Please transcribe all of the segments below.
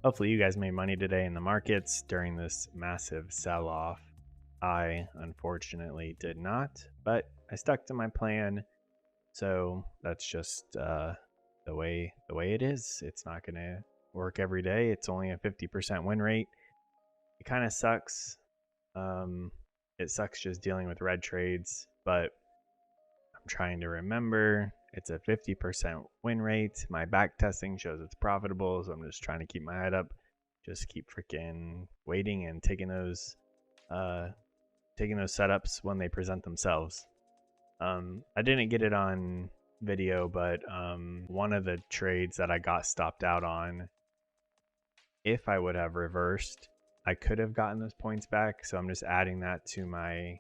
Hopefully you guys made money today in the markets during this massive sell-off. I unfortunately did not, but I stuck to my plan. So that's just the way it is. It's not going to work every day. It's only a 50% win rate. It kind of sucks. It sucks just dealing with red trades, but I'm trying to remember it's a 50% win rate. My back testing shows it's profitable, so I'm just trying to keep my head up. Just keep freaking waiting and taking those setups when they present themselves. I didn't get it on video, but one of the trades that I got stopped out on, if I would have reversed, I could have gotten those points back. So I'm just adding that to my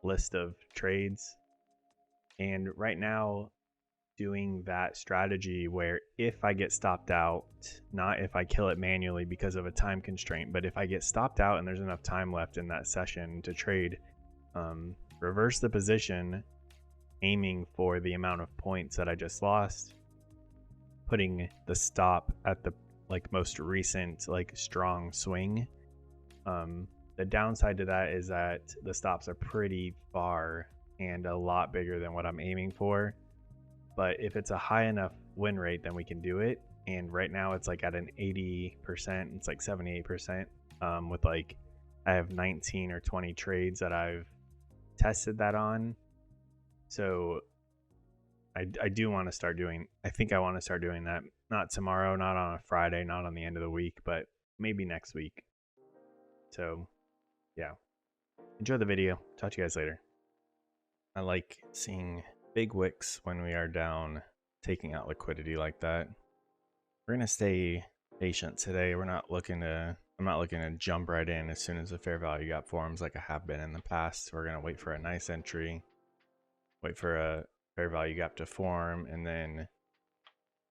list of trades. And right now, doing that strategy where if I get stopped out, not if I kill it manually because of a time constraint, but if I get stopped out and there's enough time left in that session to trade, reverse the position, aiming for the amount of points that I just lost, putting the stop at the most recent strong swing. The downside to that is that the stops are pretty far and a lot bigger than what I'm aiming for. But if it's a high enough win rate, then we can do it. And right now it's at an 80%, it's 78%. With I have 19 or 20 trades that I've tested that on. So I do want to start doing, I think I want to start doing that. Not tomorrow, not on a Friday, not on the end of the week, but maybe next week. So yeah, enjoy the video. Talk to you guys later. I like seeing big wicks when we are down, taking out liquidity like that. We're going to stay patient today. I'm not looking to jump right in as soon as the fair value gap forms like I have been in the past. We're going to wait for a nice entry, wait for a fair value gap to form, and then,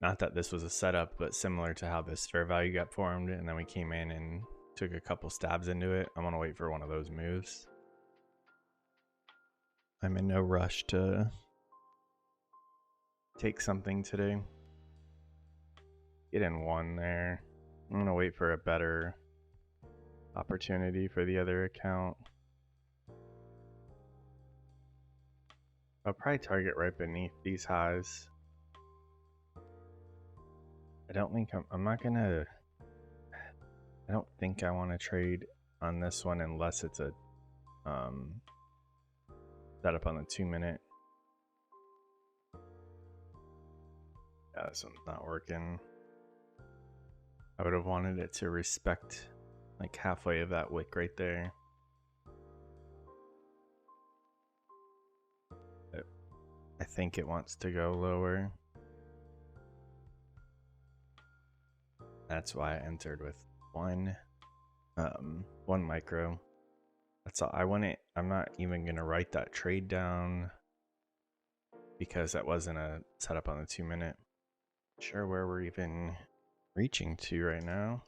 not that this was a setup, but similar to how this fair value gap formed, and then we came in and took a couple stabs into it. I'm going to wait for one of those moves. I'm in no rush to take something today. Get in one there. I'm going to wait for a better opportunity for the other account. I'll probably target right beneath these highs. I don't think I don't think I want to trade on this one unless it's a setup on the 2-minute. Yeah, this one's not working. I would have wanted it to respect halfway of that wick right there. But I think it wants to go lower. That's why I entered with one micro. That's all. I'm not even gonna write that trade down because that wasn't a setup on the 2-minute. Sure where we're even reaching to right now.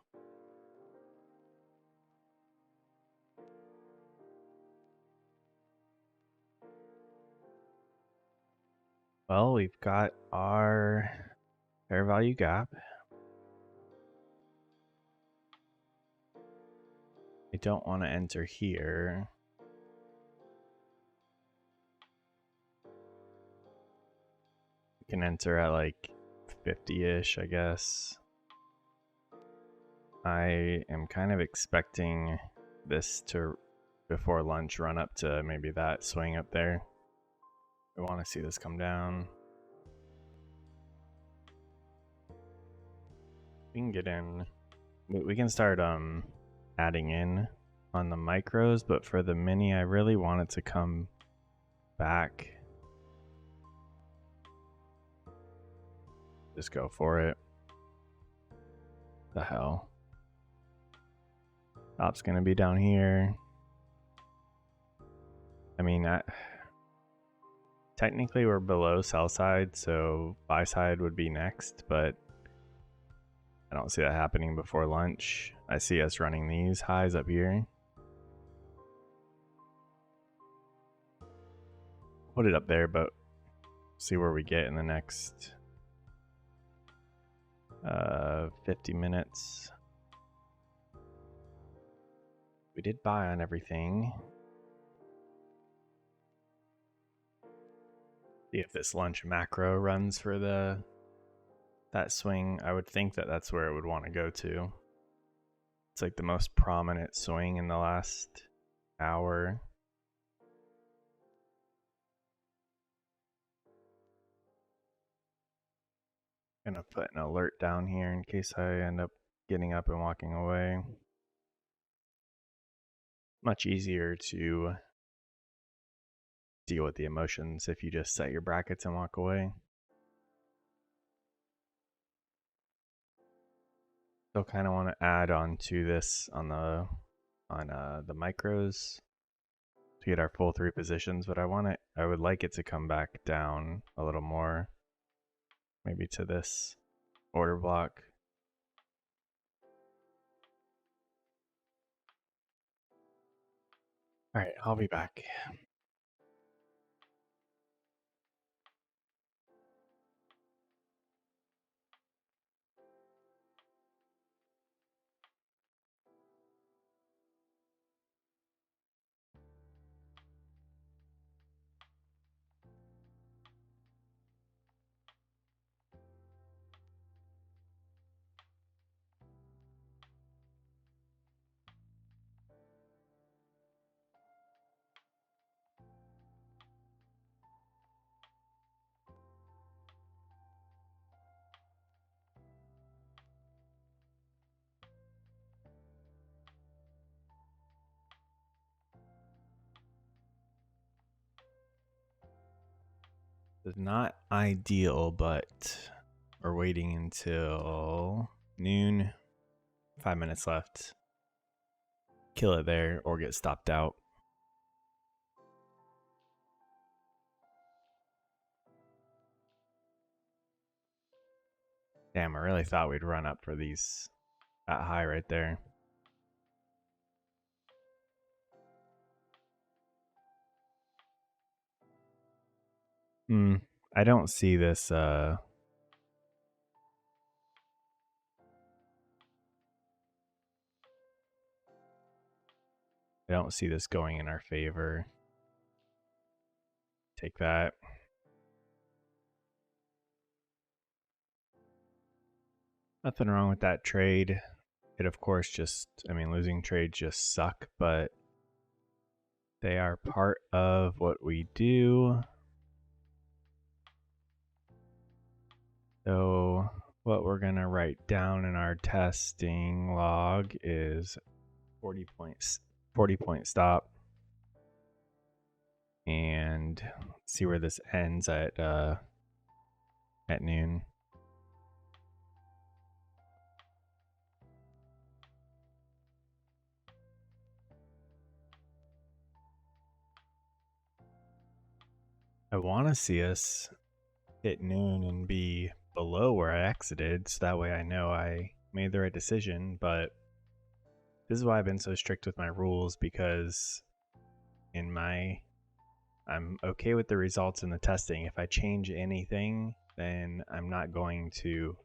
Well, we've got our fair value gap. I don't want to enter here. We can enter at 50-ish, I guess. I am kind of expecting this to, before lunch, run up to maybe that swing up there. I want to see this come down. We can get in. We can start adding in on the micros, but for the mini, I really want it to come back. Just go for it. The hell. Top's gonna be down here. I mean, technically we're below sell side, so buy side would be next, but I don't see that happening before lunch. I see us running these highs up here. Put it up there, but see where we get in the next 50 minutes. We did buy on everything. See if this lunch macro runs for that swing. I would think that that's where it would want to go to. It's like the most prominent swing in the last hour. Gonna put an alert down here in case I end up getting up and walking away. Much easier to deal with the emotions if you just set your brackets and walk away. Still kind of want to add on to this on the micros to get our full 3 positions, but I would like it to come back down a little more, maybe to this order block. All right, I'll be back. It's not ideal, but we're waiting until noon. 5 minutes left. Kill it there or get stopped out. Damn, I really thought we'd run up for these that high right there. I don't see this I don't see this going in our favor. Take that. Nothing wrong with that trade. It of course just, I mean, losing trades just suck, but they are part of what we do. So what we're gonna write down in our testing log is 40 point stop, and let's see where this ends at noon. I want to see us hit noon and be below where I exited, so that way I know I made the right decision. But this is why I've been so strict with my rules, because I'm okay with the results in the testing. If I change anything, then I'm not going to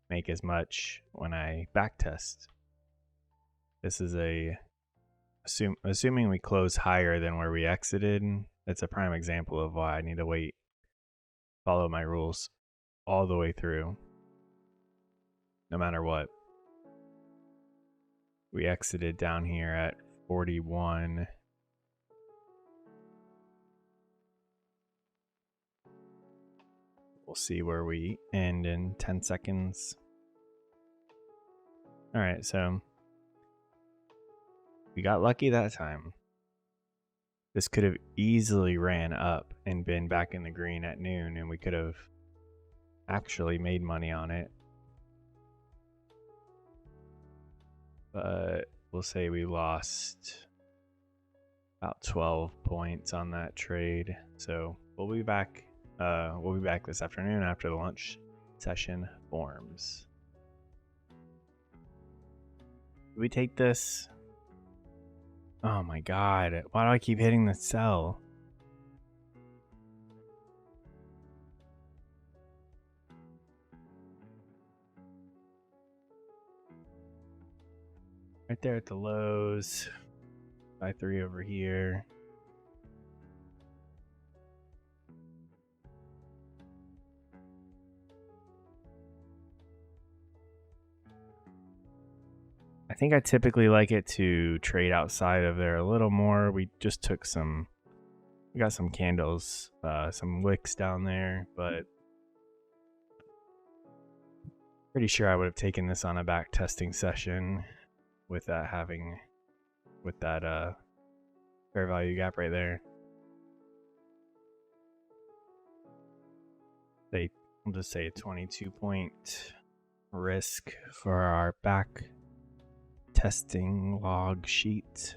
make as much when I backtest. This is assuming we close higher than where we exited, that's a prime example of why I need to follow my rules all the way through, no matter what. We exited down here at 41. We'll see where we end in 10 seconds. All right, so we got lucky that time. This could have easily ran up and been back in the green at noon, and we could have actually made money on it. But we'll say we lost about 12 points on that trade. So we'll be back this afternoon after the lunch session forms. Do we take this? Oh my god, why do I keep hitting the sell? Right there at the lows. Buy 3 over here. I think I typically like it to trade outside of there a little more. We just took some, we got some candles, some wicks down there, but pretty sure I would have taken this on a back testing session with that having, with that fair value gap right there. I'll just say a 22 point risk for our back testing log sheet.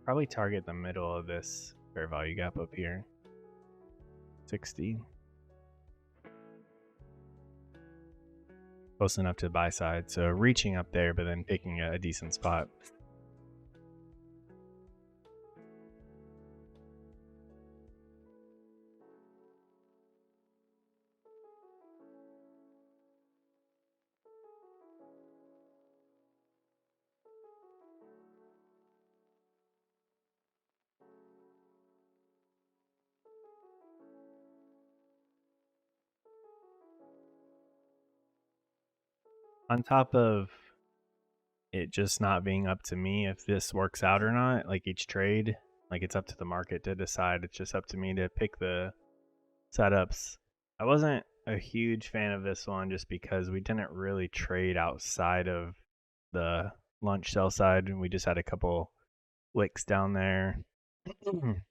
Probably target the middle of this fair value gap up here. 60. Close enough to the buy side, so reaching up there but then picking a decent spot. On top of it just not being up to me if this works out or not, like each trade, like it's up to the market to decide. It's just up to me to pick the setups. I wasn't a huge fan of this one just because we didn't really trade outside of the lunch sell side, and we just had a couple wicks down there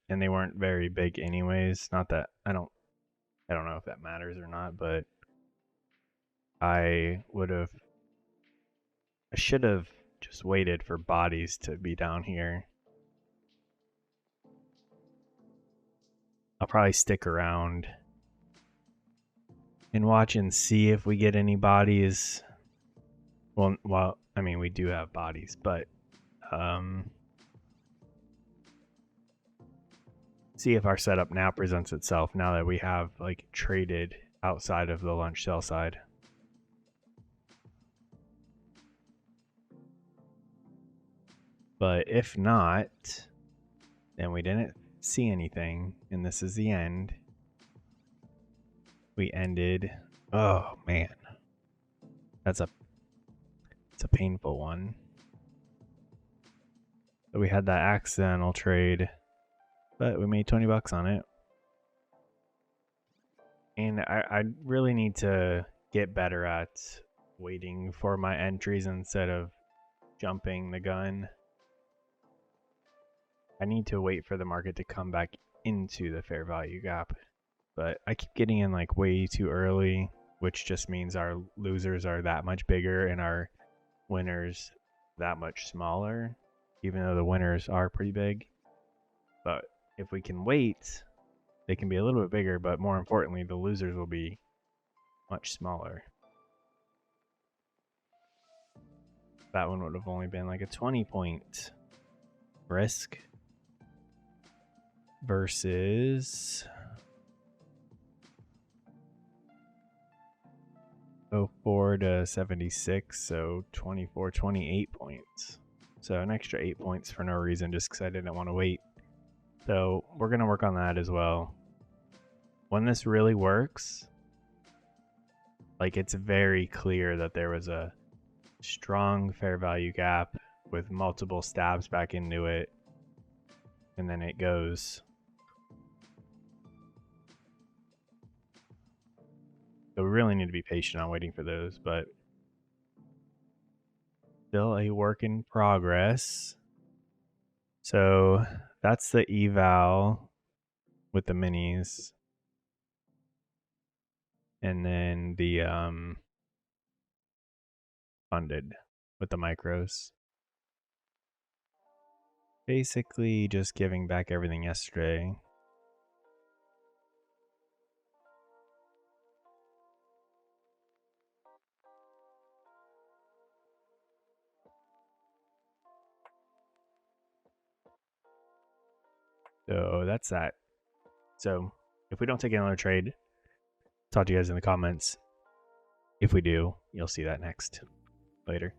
and they weren't very big anyways. Not that I don't know if that matters or not, but I should have just waited for bodies to be down here. I'll probably stick around and watch and see if we get any bodies. Well, I mean, we do have bodies, but see if our setup now presents itself now that we have like traded outside of the lunch sell side. But if not, then we didn't see anything, and this is the end. We ended. Oh man, it's a painful one. So we had that accidental trade, but we made 20 bucks on it. And I really need to get better at waiting for my entries instead of jumping the gun. I need to wait for the market to come back into the fair value gap, but I keep getting in like way too early, which just means our losers are that much bigger and our winners that much smaller, even though the winners are pretty big. But if we can wait, they can be a little bit bigger, but more importantly, the losers will be much smaller. That one would have only been like a 20 point risk versus 04 to 76, so 24, 28 points. So an extra 8 points for no reason, just because I didn't want to wait. So we're going to work on that as well. When this really works, like it's very clear that there was a strong fair value gap with multiple stabs back into it, and then it goes. So we really need to be patient on waiting for those, but still a work in progress. So that's the eval with the minis. And then the funded with the micros. Basically just giving back everything yesterday. So that's that. So if we don't take another trade, talk to you guys in the comments. If we do, you'll see that next. Later.